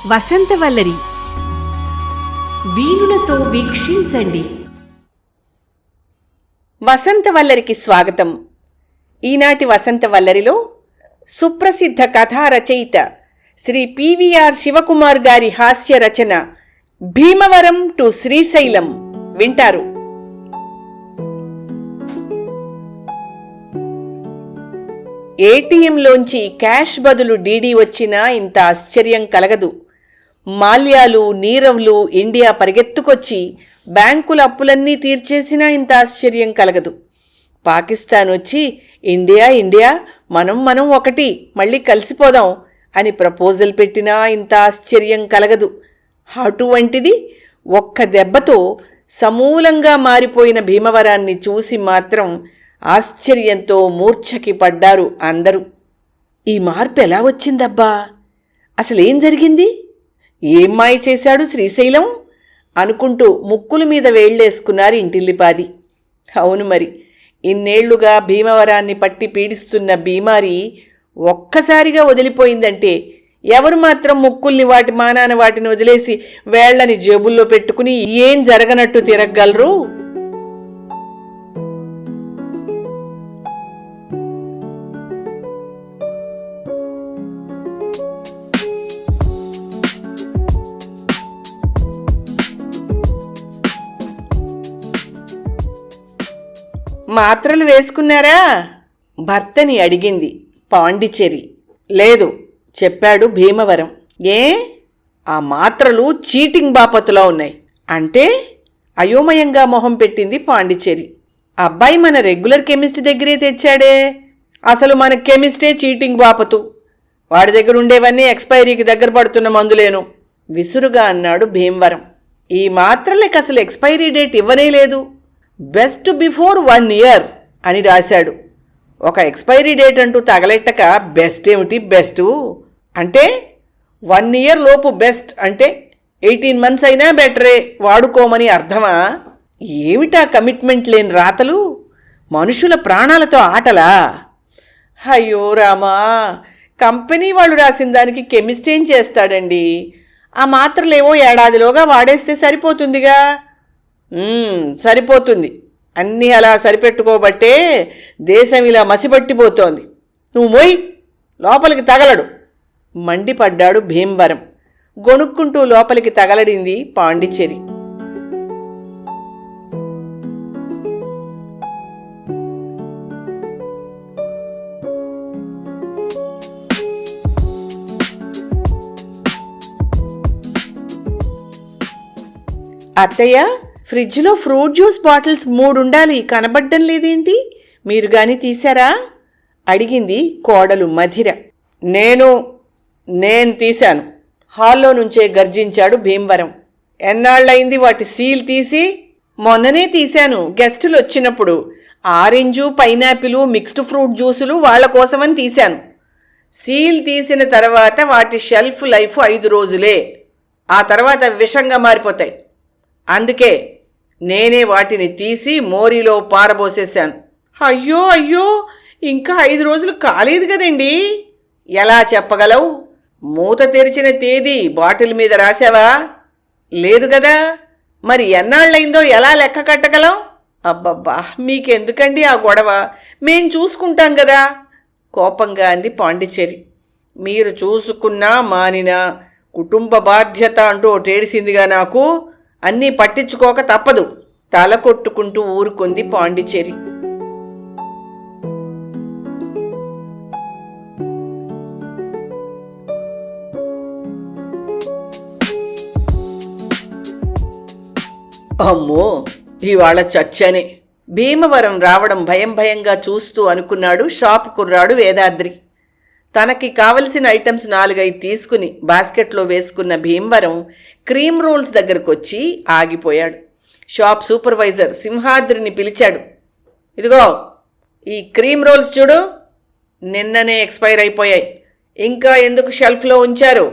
వసంతవల్లరి వీణులతో వీక్షించండి. వసంతవల్లరికి స్వాగతం. ఈనాటి వసంతవల్లరిలో సుప్రసిద్ధ కథా రచయిత శ్రీ పివిఆర్ శివకుమార్ గారి హాస్య రచన భీమవరం టు శ్రీశైలం వింటారు. ఏటీఎంలోంచి క్యాష్ బదులు డీడీ వచ్చినా ఇంత ఆశ్చర్యం కలగదు. మాల్యాలు, నీరవ్లు ఇండియా పరిగెత్తుకొచ్చి బ్యాంకుల అప్పులన్నీ తీర్చేసినా ఇంత ఆశ్చర్యం కలగదు. పాకిస్తాన్ వచ్చి ఇండియా ఇండియా మనం ఒకటి, మళ్ళీ కలిసిపోదాం అని ప్రపోజల్ పెట్టినా ఇంత ఆశ్చర్యం కలగదు. అటువంటిది ఒక్క దెబ్బతో సమూలంగా మారిపోయిన భీమవరాన్ని చూసి మాత్రం ఆశ్చర్యంతో మూర్ఛకి పడ్డారు అందరూ. ఈ మార్పు ఎలా వచ్చిందబ్బా? అసలేం జరిగింది? ఏం మాయ చేశాడు శ్రీశైలం అనుకుంటూ ముక్కుల మీద వేళ్లేసుకున్నారు ఇంటిల్లిపాది. అవును మరి, ఇన్నేళ్లుగా భీమవరాన్ని పట్టి పీడిస్తున్న బీమారి ఒక్కసారిగా వదిలిపోయిందంటే ఎవరు మాత్రం ముక్కుల్ని వాటి మానాన వాటిని వదిలేసి వేళ్లని జేబుల్లో పెట్టుకుని ఏం జరగనట్టు తిరగలరు? మాత్రలు వేసుకున్నారా? భర్తని అడిగింది పాండిచేరి. లేదు చెప్పాడు భీమవరం. ఏ, ఆ మాత్రలు చీటింగ్ బాపతులా ఉన్నాయి అంటే? అయోమయంగా మొహం పెట్టింది పాండిచేరి. అబ్బాయి మన రెగ్యులర్ కెమిస్ట్ దగ్గరే తెచ్చాడే. అసలు మన కెమిస్టే చీటింగ్ బాపతు. వాడి దగ్గర ఉండేవన్నీ ఎక్స్పైరీకి దగ్గర పడుతున్న మందులేను విసురుగా అన్నాడు భీమవరం. ఈ మాత్రలకి అసలు ఎక్స్పైరీ డేట్ ఇవ్వనే లేదు. బెస్ట్ బిఫోర్ 1 year అని రాశాడు. ఒక ఎక్స్పైరీ డేట్ అంటూ తగలెట్టక బెస్ట్ ఏమిటి బెస్టు అంటే? 1 year లోపు బెస్ట్ అంటే 18 months అయినా బెటరే, వాడుకోమని అర్థమా? ఏమిటా కమిట్మెంట్ లేని రాతలు? మనుషుల ప్రాణాలతో ఆటలా? అయ్యో రామా, కంపెనీ వాళ్ళు రాసిన దానికి కెమిస్ట్ ఏం చేస్తాడండి? ఆ మాత్రలేవో ఏడాదిలోగా వాడేస్తే సరిపోతుందిగా. సరిపోతుంది. అన్నీ అలా సరిపెట్టుకోబట్టే దేశం ఇలా మసిపట్టిపోతోంది. నువ్వు మోయ్, లోపలికి తగలడు మండిపడ్డాడు భీమవరం. గొణుక్కుంటూ లోపలికి తగలడింది పాండిచేరి. అత్తయ్య, ఫ్రిడ్జ్లో ఫ్రూట్ జ్యూస్ బాటిల్స్ 3 ఉండాలి, కనబడ్డం లేదేంటి? మీరు గాని తీశారా అడిగింది కోడలు మధిర. నేను తీశాను, హాల్లో నుంచే గర్జించాడు భీమవరం. ఎన్నాళ్ళయింది వాటి సీల్ తీసి? మొన్ననే తీశాను, గెస్టులు వచ్చినప్పుడు. ఆరెంజు, పైనాపిలు, మిక్స్డ్ ఫ్రూట్ జ్యూసులు వాళ్ల కోసమని తీశాను. సీల్ తీసిన తర్వాత వాటి షెల్ఫ్ లైఫ్ 5 రోజులే. ఆ తర్వాత విషంగా మారిపోతాయి. అందుకే నేనే వాటిని తీసి మోరీలో పారబోసేశాను. అయ్యో అయ్యో, ఇంకా 5 రోజులు కాలేదు కదండి. ఎలా చెప్పగలవు? మూత తెరిచిన తేదీ బాటిల్ మీద రాశావా? లేదు కదా. మరి ఎన్నాళ్ళైందో ఎలా లెక్క కట్టగలం? అబ్బబ్బా, మీకెందుకండి ఆ గొడవ? మేం చూసుకుంటాం కదా కోపంగా అంది పాండిచేరి. మీరు చూసుకున్నా మానినా కుటుంబ బాధ్యత అంటూ ఒకటేడిసిందిగా నాకు. అన్నీ పట్టించుకోక తప్పదు తల కొట్టుకుంటూ ఊరుకుంది పాండిచేరి. అమ్మో, ఇవాళ చచ్చానే. భీమవరం రావడం భయంగా చూస్తూ అనుకున్నాడు షాప్ కుర్రాడు వేదాద్రి. తనకి కావలసిన ఐటమ్స్ 4-5 తీసుకుని బాస్కెట్లో వేసుకున్న భీమవరం క్రీమ్ రోల్స్ దగ్గరకొచ్చి ఆగిపోయాడు. షాప్ సూపర్వైజర్ సింహాద్రిని పిలిచాడు. ఇదిగో, ఈ క్రీమ్ రోల్స్ చూడు, నిన్ననే ఎక్స్పైర్ అయిపోయాయి. ఇంకా ఎందుకు షెల్ఫ్లో ఉంచారు?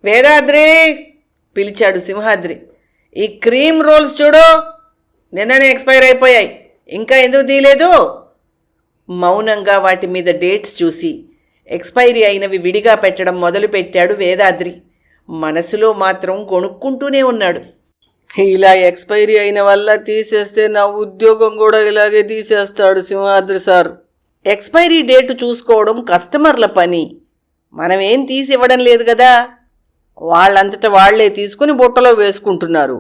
వేదాద్రి పిలిచాడు సింహాద్రి. ఈ క్రీమ్ రోల్స్ చూడు, నిన్ననే ఎక్స్పైర్ అయిపోయాయి. ఇంకా ఎందుకు తీయలేదు? మౌనంగా వాటి మీద డేట్స్ చూసి ఎక్స్పైరీ అయినవి విడిగా పెట్టడం మొదలుపెట్టాడు వేదాద్రి. మనసులో మాత్రం గొణుక్కుంటూనే ఉన్నాడు. ఇలా ఎక్స్పైరీ అయిన వల్ల తీసేస్తే నా ఉద్యోగం కూడా ఇలాగే తీసేస్తాడు సింహాద్రి సార్. ఎక్స్పైరీ డేటు చూసుకోవడం కస్టమర్ల పని, మనమేం తీసివ్వడం లేదు కదా. వాళ్ళంతట వాళ్లే తీసుకుని బుట్టలో వేసుకుంటున్నారు.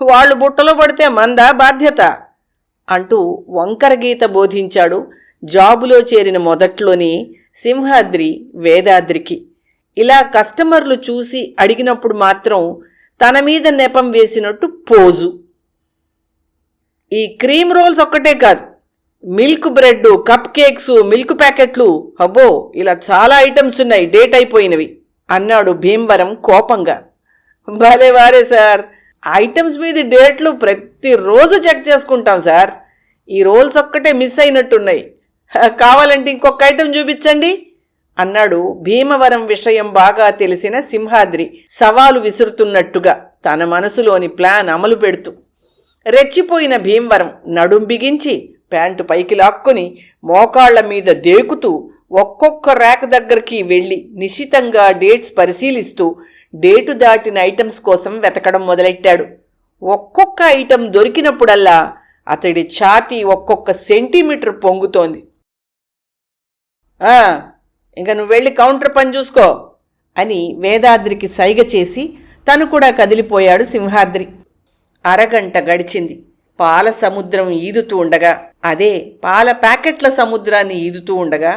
వాళ్ళు బుట్టలో పడితే మందా బాధ్యత అంటూ వంకర గీత బోధించాడు జాబులో చేరిన మొదట్లోనే సింహాద్రి వేదాద్రికి. ఇలా కస్టమర్లు చూసి అడిగినప్పుడు మాత్రం తన మీద నెపం వేసినట్టు పోజు. ఈ క్రీమ్ రోల్స్ ఒక్కటే కాదు, milk bread, cup cakes, milk ప్యాకెట్లు, అబ్బో ఇలా చాలా ఐటమ్స్ ఉన్నాయి డేట్ అయిపోయినవి అన్నాడు భీమవరం కోపంగా. భలే వారే సార్, ఐటమ్స్ మీద డేట్లు ప్రతిరోజు చెక్ చేసుకుంటాం సార్. ఈ రోల్స్ ఒక్కటే మిస్ అయినట్టున్నాయి, కావాలంటే ఇంకొక ఐటెం చూపించండి అన్నాడు భీమవరం విషయం బాగా తెలిసిన సింహాద్రి సవాలు విసురుతున్నట్టుగా తన మనసులోని ప్లాన్ అమలు పెడుతూ. రెచ్చిపోయిన భీమవరం నడుం బిగించి ప్యాంటు పైకి లాక్కుని మోకాళ్ల మీద దేకుతూ ఒక్కొక్క ర్యాక్ దగ్గరికి వెళ్ళి నిశితంగా డేట్స్ పరిశీలిస్తూ డేటు దాటిన ఐటమ్స్ కోసం వెతకడం మొదలెట్టాడు. ఒక్కొక్క ఐటెం దొరికినప్పుడల్లా అతడి ఛాతీ ఒక్కొక్క సెంటీమీటర్ పొంగుతోంది. ఇంక నువ్వు వెళ్ళి కౌంటర్ పని చూసుకో అని వేదాద్రికి సైగ చేసి తను కూడా కదిలిపోయాడు సింహాద్రి. అరగంట గడిచింది. పాల సముద్రం ఈదుతూ ఉండగా, అదే పాల ప్యాకెట్ల సముద్రాన్ని ఈదుతూ ఉండగా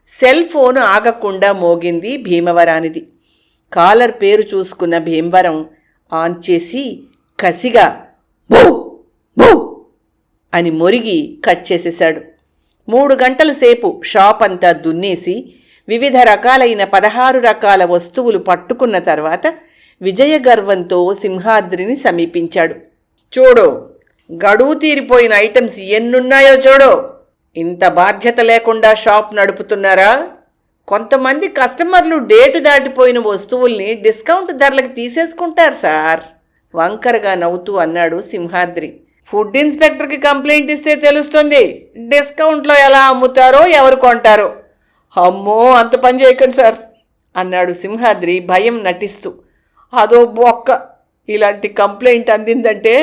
సెల్ ఫోన్ ఆగకుండా మోగింది భీమవరానిది. కాలర్ పేరు చూసుకున్న భీమవరం ఆన్ చేసి కసిగా భూ భూ అని మొరిగి కట్ చేసేశాడు. 3 గంటల సేపు షాప్ అంతా దున్నేసి వివిధ రకాలైన 16 రకాల వస్తువులు పట్టుకున్న తర్వాత విజయగర్వంతో సింహాద్రిని సమీపించాడు. చూడు, గడువు తీరిపోయిన ఐటమ్స్ ఎన్నున్నాయో చూడు. ఇంత బాధ్యత లేకుండా షాప్ నడుపుతున్నారా? కొంతమంది కస్టమర్లు డేటు దాటిపోయిన వస్తువుల్ని డిస్కౌంట్ ధరలకు తీసేసుకుంటారు సార్ వంకరగా నవ్వుతూ అన్నాడు సింహాద్రి. ఫుడ్ ఇన్స్పెక్టర్కి కంప్లైంట్ ఇస్తే తెలుస్తుంది డిస్కౌంట్లో ఎలా అమ్ముతారో ఎవరు కొంటారో. అమ్మో, అంత పని చేయకండి సార్ అన్నాడు సింహాద్రి భయం నటిస్తూ. అదో బొక్క, ఇలాంటి కంప్లైంట్ అందిందంటే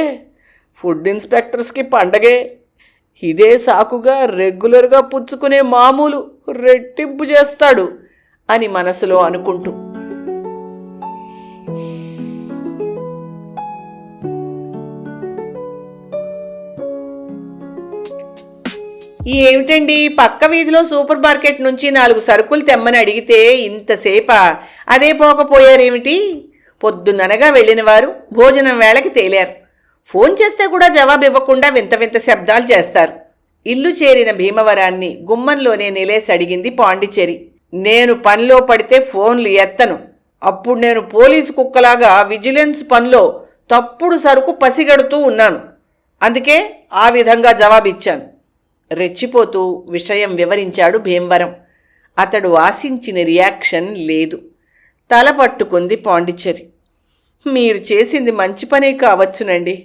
ఫుడ్ ఇన్స్పెక్టర్స్కి పండగే. ఇదే సాకుగా రెగ్యులర్గా పుచ్చుకునే మామూలు రెట్టింపు చేస్తాడు అని మనసులో అనుకుంటూ. ఏమిటండి, పక్క వీధిలో సూపర్ మార్కెట్ నుంచి 4 సరుకులు తెమ్మని అడిగితే ఇంతసేపా అదే పోకపోయారేమిటి? పొద్దున్ననగా వెళ్ళిన వారు భోజనం వేళకి తేలారు. ఫోన్ చేస్తే కూడా జవాబు ఇవ్వకుండా వింత వింత శబ్దాలు చేస్తారు. ఇల్లు చేరిన భీమవరాన్ని గుమ్మంలోనే నిలేసి అడిగింది పాండిచేరి. నేను పనిలో పడితే ఫోన్లు ఎత్తను. అప్పుడు నేను పోలీసు కుక్కలాగా విజిలెన్స్ పనిలో తప్పుడు సరుకు పసిగడుతూ ఉన్నాను. అందుకే ఆ విధంగా జవాబిచ్చాను. రెచ్చిపోతూ విషయం వివరించాడు భీమవరం. అతడు ఆశించిన రియాక్షన్ లేదు. తల పట్టుకుంది పాండిచేరి. మీరు చేసింది మంచి పనే కావచ్చునండి,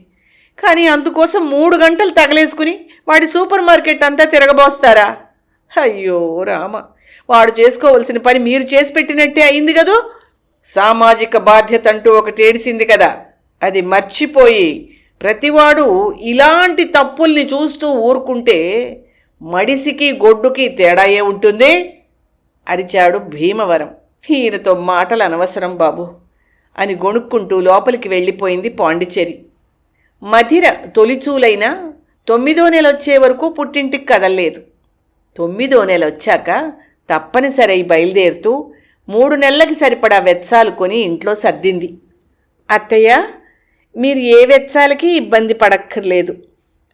కానీ అందుకోసం 3 గంటలు తగలేసుకుని వాడి సూపర్ మార్కెట్ అంతా తిరగబోస్తారా? అయ్యో రామ, వాడు చేసుకోవలసిన పని మీరు చేసి పెట్టినట్టే అయింది కదూ. సామాజిక బాధ్యత అంటూ ఒకటి ఏడిసింది కదా, అది మర్చిపోయి ప్రతివాడు ఇలాంటి తప్పుల్ని చూస్తూ ఊరుకుంటే మడిసికి గొడ్డుకి తేడా ఏ ఉంటుంది అరిచాడు భీమవరం. ఈయనతో మాటలు అనవసరం బాబు అని గొణుక్కుంటూ లోపలికి వెళ్ళిపోయింది పాండిచేరి. మధిర తొలిచూలైనా 9వ నెల వచ్చే వరకు పుట్టింటికి కదల్లేదు. 9వ నెల వచ్చాక తప్పనిసరి బయలుదేరుతూ 3 నెలలకి సరిపడా వెచ్చాలు కొని ఇంట్లో సర్దింది. అత్తయ్య, మీరు ఏ వెచ్చాలకి ఇబ్బంది పడక్కర్లేదు,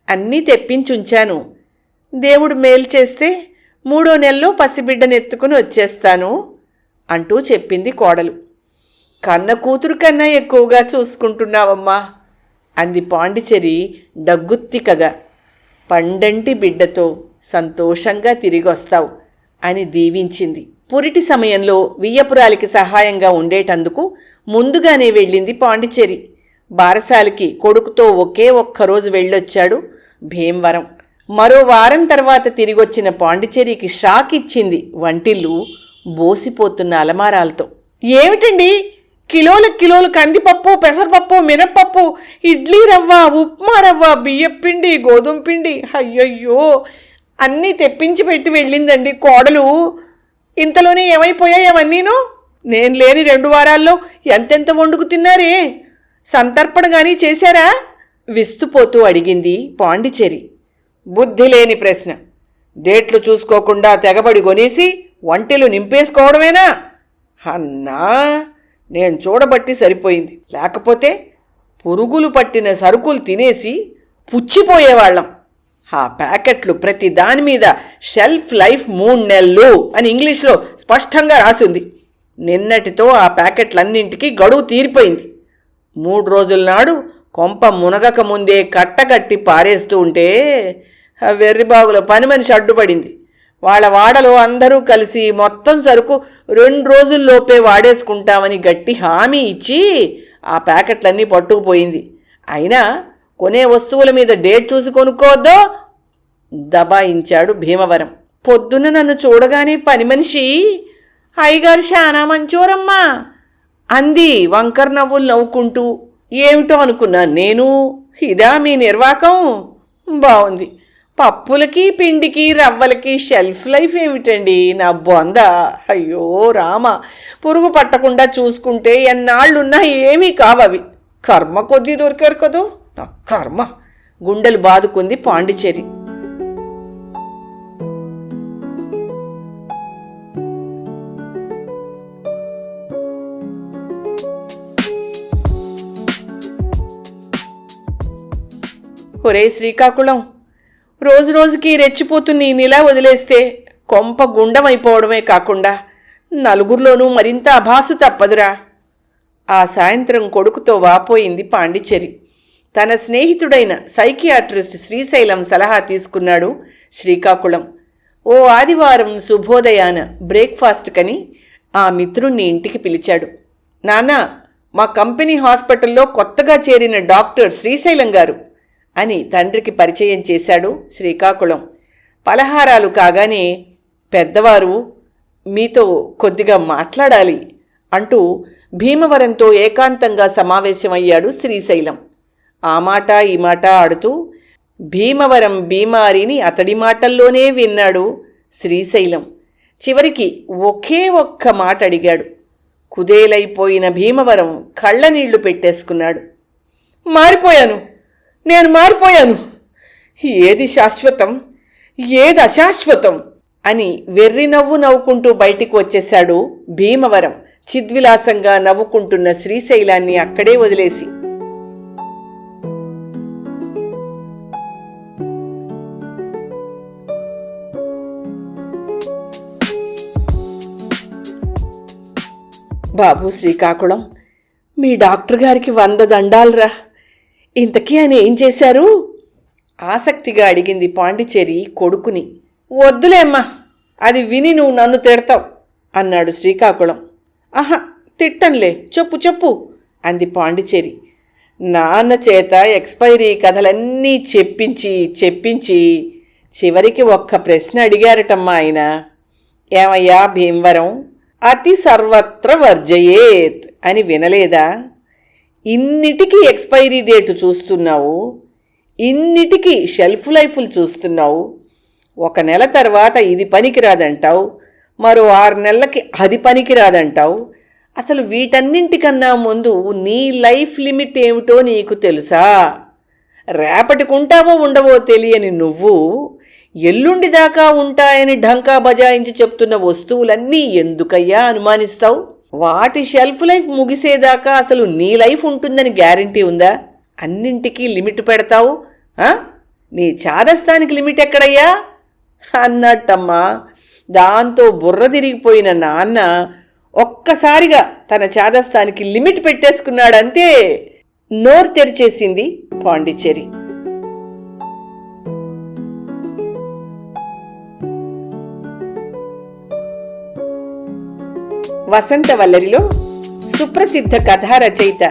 అన్నీ తెప్పించుంచాను. దేవుడు మేలు చేస్తే 3వ నెలలో పసిబిడ్డనెత్తుకుని వచ్చేస్తాను అంటూ చెప్పింది కోడలు. కన్న కూతురు కన్నా ఎక్కువగా చూసుకుంటున్నావమ్మా అంది పాండిచేరి డగ్గుత్తికగా. పండంటి బిడ్డతో సంతోషంగా తిరిగొస్తావు అని దీవించింది. పురిటి సమయంలో వియ్యపురాలికి సహాయంగా ఉండేటందుకు ముందుగానే వెళ్ళింది పాండిచేరి. బారసాలకి కొడుకుతో ఒకే ఒక్కరోజు వెళ్ళొచ్చాడు భీమవరం. మరో వారం తర్వాత తిరిగొచ్చిన పాండిచేరికి షాక్ ఇచ్చింది వంటిల్లు బోసిపోతున్న అలమారాలతో. ఏమిటండి, కిలోలు కందిపప్పు, పెసరపప్పు, మినప్పప్పు, ఇడ్లీ రవ్వ, ఉప్మా రవ్వ, బియ్యపిండి, గోధుమ పిండి, అయ్యయ్యో అన్నీ తెప్పించి పెట్టి వెళ్ళిందండి కోడలు. ఇంతలోనే ఏమైపోయాయి అవన్నీను? నేను లేని 2 వారాల్లో ఎంతెంత వండుకు తిన్నారే? సంతర్పణ గానీ చేశారా? విస్తుపోతూ అడిగింది పాండిచేరి. బుద్ధి లేని ప్రశ్న. డేట్లు చూసుకోకుండా తెగబడి కొనేసి వంటలు నింపేసుకోవడమేనా? అన్నా, నేను చూడబట్టి సరిపోయింది. లేకపోతే పురుగులు పట్టిన సరుకులు తినేసి పుచ్చిపోయేవాళ్ళం. ఆ ప్యాకెట్లు ప్రతి దాని మీద షెల్ఫ్ లైఫ్ 3 నెలలు అని ఇంగ్లీష్లో స్పష్టంగా రాసింది. నిన్నటితో ఆ ప్యాకెట్లన్నింటికీ గడువు తీరిపోయింది. 3 రోజుల నాడు కొంప మునగక ముందే కట్టకట్టి పారేస్తూ ఉంటే వెర్రిబాగుల పని మనిషి అడ్డుపడింది. వాళ్ళ వాడలో అందరూ కలిసి మొత్తం సరుకు 2 రోజుల్లోపే వాడేసుకుంటామని గట్టి హామీ ఇచ్చి ఆ ప్యాకెట్లన్నీ పట్టుకుపోయింది. అయినా కొనే వస్తువుల మీద డేట్ చూసి కొనుక్కోవద్దో దబాయించాడు భీమవరం. పొద్దున్న నన్ను చూడగానే పని మనిషి, అయ్యగారు శానా మంచోరమ్మా అంది వంకర నవ్వులు నవ్వుకుంటూ. ఏమిటో అనుకున్నాను నేను. ఇదా మీ నిర్వాకం? బాగుంది. పప్పులకి, పిండికి, రవ్వలకి షెల్ఫ్ లైఫ్ ఏమిటండి నా బొంద? అయ్యో రామ, పురుగు పట్టకుండా చూసుకుంటే ఎన్నాళ్ళున్నా ఏమీ కావవి. కర్మ కొద్దీ దొరికారు కదూ, నా కర్మ. గుండెలు బాదుకుంది పాండిచేరి. ఒరే శ్రీకాకుళం, రోజు రోజుకి రెచ్చిపోతున్న నీలా వదిలేస్తే కొంప గుండమైపోవడమే కాకుండా నలుగురిలోనూ మరింత అభాసు తప్పదురా. ఆ సాయంత్రం కొడుకుతో వాపోయింది పాండిచేరి. తన స్నేహితుడైన సైకియాట్రిస్ట్ శ్రీశైలం సలహా తీసుకున్నాడు శ్రీకాకుళం. ఓ ఆదివారం శుభోదయాన బ్రేక్ఫాస్ట్ కని ఆ మిత్రుణ్ణి ఇంటికి పిలిచాడు. నాన్నా, మా కంపెనీ హాస్పిటల్లో కొత్తగా చేరిన డాక్టర్ శ్రీశైలం గారు అని తండ్రికి పరిచయం చేశాడు శ్రీకాకుళం. పలహారాలు కాగానే, పెద్దవారు మీతో కొద్దిగా మాట్లాడాలి అంటూ భీమవరంతో ఏకాంతంగా సమావేశమయ్యాడు శ్రీశైలం. ఆ మాట ఈ మాట ఆడుతూ భీమవరం బీమారిని అతడి మాటల్లోనే విన్నాడు శ్రీశైలం. చివరికి ఒకే ఒక్క మాట అడిగాడు. కుదేలైపోయిన భీమవరం కళ్ళనీళ్లు పెట్టేసుకున్నాడు. నేను మారిపోయాను. ఏది శాశ్వతం, ఏది అశాశ్వతం అని వెర్రి నవ్వు నవ్వుకుంటూ బయటికి వచ్చేశాడు భీమవరం, చిద్విలాసంగా నవ్వుకుంటున్న శ్రీశైలాన్ని అక్కడే వదిలేసి. బాబు శ్రీకాకుళం, మీ డాక్టర్ గారికి 100 దండాలురా. ఇంతకీ ఆయన ఏం చేశారు? ఆసక్తిగా అడిగింది పాండిచేరి కొడుకుని. వద్దులేమ్మా, అది విని నువ్వు నన్ను తిడతావు అన్నాడు శ్రీకాకుళం. ఆహా, తిట్టంలే, చెప్పు అంది పాండిచేరి. నాన్న చేత ఎక్స్పైరీ కథలన్నీ చెప్పించి చివరికి ఒక్క ప్రశ్న అడిగారటమ్మా ఆయన. ఏమయ్యా భీమవరం, అతి సర్వత్ర వర్జయేత్ అని వినలేదా? ఇన్నిటికీ ఎక్స్పైరీ డేటు చూస్తున్నావు, ఇన్నిటికీ షెల్ఫ్ లైఫ్లు చూస్తున్నావు. 1 నెల తర్వాత ఇది పనికిరాదంటావు, మరో 6 నెలలకి అది పనికిరాదంటావు. అసలు వీటన్నింటికన్నా ముందు నీ లైఫ్ లిమిట్ ఏమిటో నీకు తెలుసా? రేపటికి ఉంటావో ఉండవో తెలియని నువ్వు ఎల్లుండి దాకా ఉంటాయని ఢంకా బజాయించి చెప్తున్న వస్తువులన్నీ ఎందుకయ్యా అనుమానిస్తావు? వాటి షెల్ఫ్ లైఫ్ ముగిసేదాకా అసలు నీ లైఫ్ ఉంటుందని గ్యారంటీ ఉందా? అన్నింటికీ లిమిట్ పెడతావు. నీ చాదస్తానికి లిమిట్ ఎక్కడయ్యా అన్నట్టమ్మా. దాంతో బుర్ర తిరిగిపోయిన నాన్న ఒక్కసారిగా తన చాదస్తానికి లిమిట్ పెట్టేసుకున్నాడంతే. నోరు తెరిచేసింది పాండిచేరి. వసంతవల్లరిలో సుప్రసిద్ధ కథా రచయిత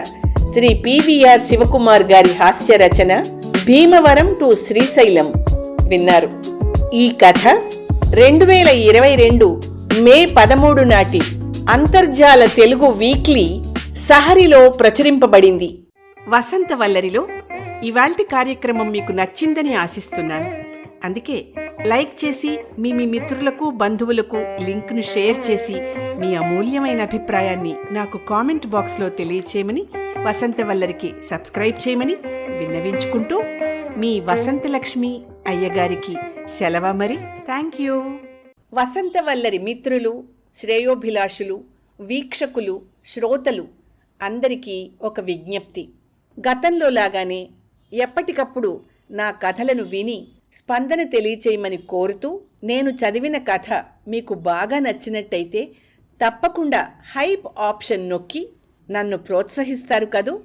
శ్రీ పివిఆర్ శివకుమార్ గారి హాస్య రచన భీమవరం టు శ్రీశైలం విన్నారు. ఈ కథ 2022 మే 13 నాటి అంతర్జాల తెలుగు వీక్లీ సహరిలో ప్రచురింపబడింది. వసంతవల్లరిలో ఇవాల్టి కార్యక్రమం మీకు నచ్చిందని ఆశిస్తున్నాను. అందుకే లైక్ చేసి మీ మిత్రులకు బంధువులకు లింక్ను షేర్ చేసి మీ అమూల్యమైన అభిప్రాయాన్ని నాకు కామెంట్ బాక్స్లో తెలియచేయమని, వసంతవల్లరికి సబ్స్క్రైబ్ చేయమని విన్నవించుకుంటూ మీ వసంతలక్ష్మి అయ్యగారికి సెలవు మరి. Thank you. వసంతవల్లరి మిత్రులు, శ్రేయోభిలాషులు, వీక్షకులు, శ్రోతలు అందరికీ ఒక విజ్ఞప్తి. గతంలో లాగానే ఎప్పటికప్పుడు నా కథలను విని స్పందన తెలియచేయమని కోరుతూ, నేను చదివిన కథ మీకు బాగా నచ్చినట్టయితే తప్పకుండా హైప్ ఆప్షన్ నొక్కి నన్ను ప్రోత్సహిస్తారు కదూ.